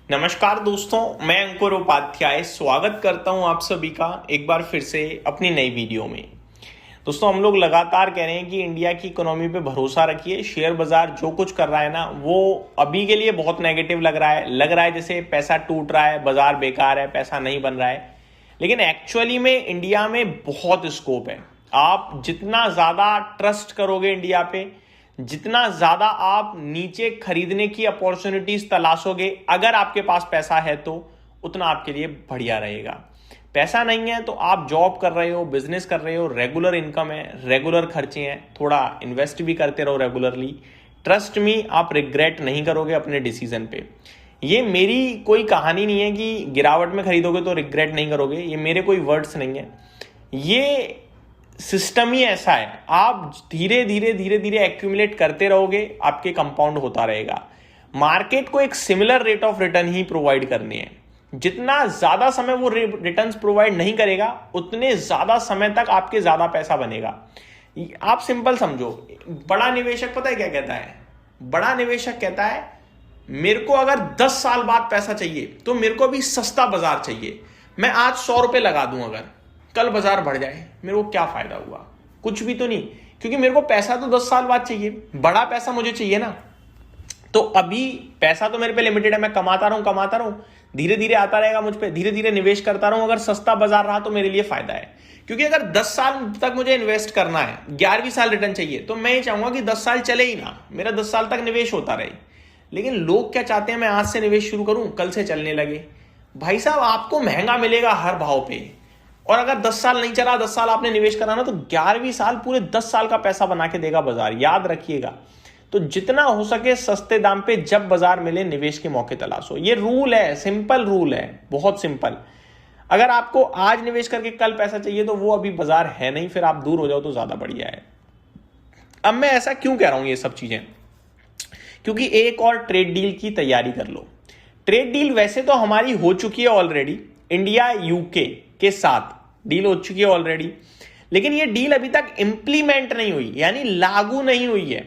नमस्कार दोस्तों, मैं अंकुर उपाध्याय स्वागत करता हूं आप सभी का एक बार फिर से अपनी नई वीडियो में। दोस्तों, हम लोग लगातार कह रहे हैं कि इंडिया की इकोनॉमी पे भरोसा रखिए। शेयर बाजार जो कुछ कर रहा है ना, वो अभी के लिए बहुत नेगेटिव लग रहा है जैसे पैसा टूट रहा है, बाजार बेकार है, पैसा नहीं बन रहा है। लेकिन एक्चुअली में इंडिया में बहुत स्कोप है। आप जितना ज्यादा ट्रस्ट करोगे इंडिया पे, जितना ज्यादा आप नीचे खरीदने की अपॉर्चुनिटीज तलाशोगे, अगर आपके पास पैसा है तो उतना आपके लिए बढ़िया रहेगा। पैसा नहीं है तो आप जॉब कर रहे हो, बिजनेस कर रहे हो, रेगुलर इनकम है, रेगुलर खर्चे हैं, थोड़ा इन्वेस्ट भी करते रहो रेगुलरली। ट्रस्ट मी, आप रिग्रेट नहीं करोगे अपने डिसीजन पे। ये मेरी कोई कहानी नहीं है कि गिरावट में खरीदोगे तो रिग्रेट नहीं करोगे, ये मेरे कोई वर्ड्स नहीं है, ये सिस्टम ही ऐसा है। आप धीरे धीरे धीरे धीरे एक्यूमुलेट करते रहोगे, आपके कंपाउंड होता रहेगा। मार्केट को एक similar rate of return he provide करनी है। जितना ज्यादा समय वो रिटर्न्स प्रोवाइड नहीं करेगा, उतने ज्यादा समय तक आपके ज्यादा पैसा बनेगा। आप सिंपल समझो, बड़ा निवेशक पता है क्या कहता है? बड़ा निवेशक कहता है मेरे को अगर 10 साल बाद पैसा चाहिए तो मेरे को भी सस्ता बाजार चाहिए। मैं आज 100 रुपए लगा दूं, अगर कल बाजार बढ़ जाए, मेरे को क्या फायदा हुआ? कुछ भी तो नहीं, क्योंकि मेरे को पैसा तो 10 साल बाद चाहिए, बड़ा पैसा मुझे चाहिए ना। तो अभी पैसा तो मेरे पे लिमिटेड है, मैं कमाता रहूं, धीरे धीरे आता रहेगा मुझ पे, धीरे धीरे निवेश करता रहूं। अगर सस्ता बाजार रहा तो मेरे लिए फायदा है, क्योंकि अगर 10 साल तक मुझे इन्वेस्ट करना है, 11वीं साल रिटर्न चाहिए, तो मैं ये चाहूंगा कि 10 साल चले ही ना, मेरा 10 साल तक निवेश होता रहे। लेकिन लोग क्या चाहते हैं, मैं आज से निवेश शुरू करूं, कल से चलने लगे। भाई साहब, आपको महंगा मिलेगा हर भाव पे, और अगर 10 साल नहीं चला, 10 साल आपने निवेश करा ना, तो 11वीं साल पूरे 10 साल का पैसा बना के देगा बाजार, याद रखिएगा। तो जितना हो सके सस्ते दाम पे जब बाजार मिले, निवेश के मौके तलाशो। ये रूल है, सिंपल रूल है, बहुत सिंपल। अगर आपको आज निवेश करके कल पैसा चाहिए तो वो अभी बाजार है नहीं, फिर आप दूर हो जाओ तो ज्यादा बढ़िया है। अब मैं ऐसा क्यों कह रहा हूं ये सब चीजें? क्योंकि एक और ट्रेड डील की तैयारी कर लो। ट्रेड डील वैसे तो हमारी हो चुकी है ऑलरेडी, इंडिया यूके के साथ डील हो चुकी है ऑलरेडी, लेकिन ये डील अभी तक इंप्लीमेंट नहीं हुई, यानी लागू नहीं हुई है।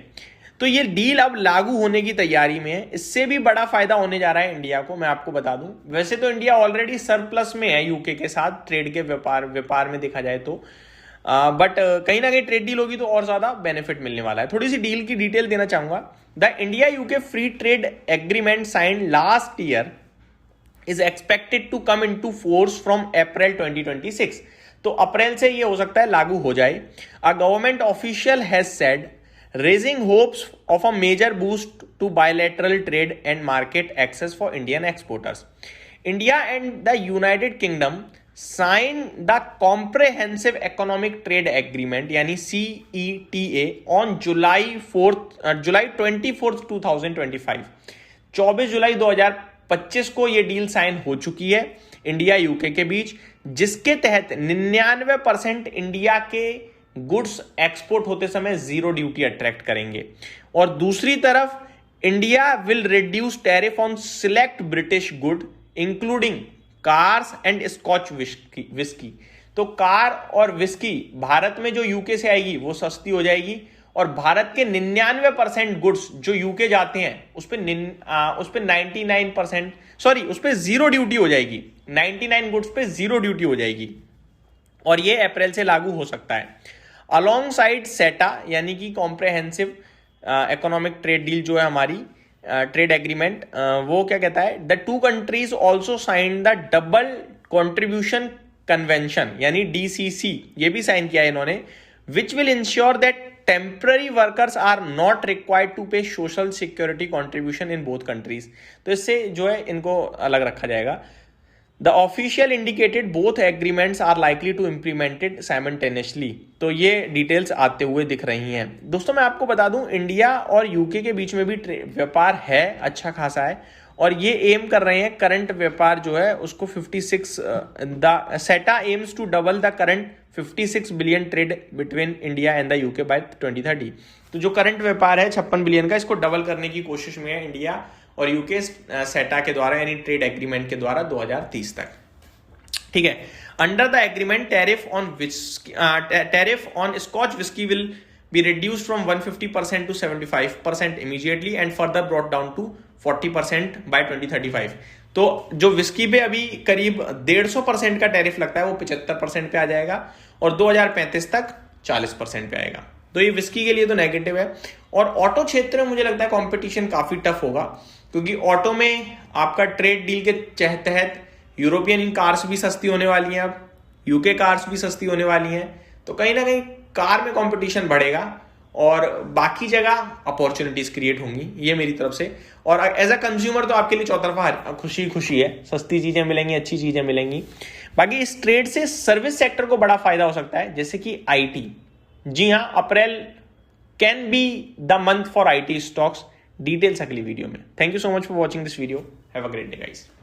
तो ये डील अब लागू होने की तैयारी में है। इससे भी बड़ा फायदा होने जा रहा है इंडिया को, मैं आपको बता दूं। वैसे तो इंडिया ऑलरेडी सरप्लस में है यूके के साथ, ट्रेड के व्यापार में देखा जाए तो, बट कहीं ना कहीं ट्रेड डील होगी तो और ज्यादा बेनिफिट मिलने वाला है। थोड़ी सी डील की डिटेल देना चाहूंगा। The India UK free trade agreement signed last year is expected to come into force from April 2026. तो अप्रैल से ये हो सकता है लागू हो जाए। A government official has said, raising hopes of a major boost to bilateral trade and market access for Indian exporters. India and the United Kingdom signed the Comprehensive Economic Trade Agreement यानी CETA on July 24th 2025। 24 जुलाई 2025 को ये deal sign हो चुकी है India UK के बीच, जिसके तहत 99% India के गुड्स एक्सपोर्ट होते समय जीरो ड्यूटी अट्रैक्ट करेंगे। और दूसरी तरफ India will reduce tariff on select British good including cars and Scotch whisky. तो कार और विस्की भारत में जो यूके से आएगी वो सस्ती हो जाएगी, और भारत के 99% गुड्स जो यूके जाते हैं उस पे 99%, सॉरी, उस पे जीरो ड्यूटी हो जाएगी। 99 गुड्स पे जीरो ड्यूटी हो जाएगी, और ये अप्रैल से लागू हो सकता है। अलोंग साइड सेटा यानी कि कॉम्प्रहेंसिव इकोनॉमिक ट्रेड डील जो है हमारी ट्रेड एग्रीमेंट, वो क्या कहता है, the two countries also sign the double contribution convention यानी DCC, ये भी साइन किया है इन्होंने, which will ensure that temporary workers are not required to pay social security contribution in both countries. तो इससे जो है इनको अलग रखा जाएगा। The official indicated both agreements are likely to implemented simultaneously. तो ये डिटेल्स आते हुए दिख रही हैं। दोस्तों, मैं आपको बता दूं, इंडिया और यूके के बीच में भी व्यापार है, अच्छा खासा है, और ये एम कर रहे हैं करंट व्यापार जो है उसको 56, the CETA aims to double the current 56 billion trade between India and the UK by 2030। तो जो करंट व्यापार है 56 बिलियन का, इसको डबल करने की कोशिश में है इंडिया और यूके सेटा के द्वारा, यानी ट्रेड एग्रीमेंट के द्वारा 2030 तक। ठीक है। Under the agreement tariff on Scotch whisky will be reduced from 150% to 75% immediately and further brought down to 40% by 2035। तो जो विस्की पे अभी करीब 150% का टैरिफ लगता है वो 75% पे आ जाएगा और 2035 तक 40% पे आएगा। तो ये विस्की के लिए तो नेगेटिव है। और ऑटो क्षेत्र में मुझे लगता है कंपटीशन काफी टफ होगा, क्योंकि ऑटो में आपका ट्रेड डील के तहत यूरोपियन कार्स भी सस्ती होने वाली हैं, अब यूके कार्स भी सस्ती होने वाली हैं। तो कहीं ना कहीं कार में कंपटीशन बढ़ेगा और बाकी जगह अपॉर्चुनिटीज क्रिएट होंगी, ये मेरी तरफ से। और एज अ कंज्यूमर तो आपके लिए चौतरफा खुशी खुशी है, सस्ती चीजें मिलेंगी, अच्छी चीजें मिलेंगी। बाकी इस ट्रेड से सर्विस सेक्टर को बड़ा फायदा हो सकता है, जैसे कि आईटी। जी हाँ, April can be the month for IT stocks. Details अगली वीडियो में। Thank you so much for watching this video. Have a great day guys.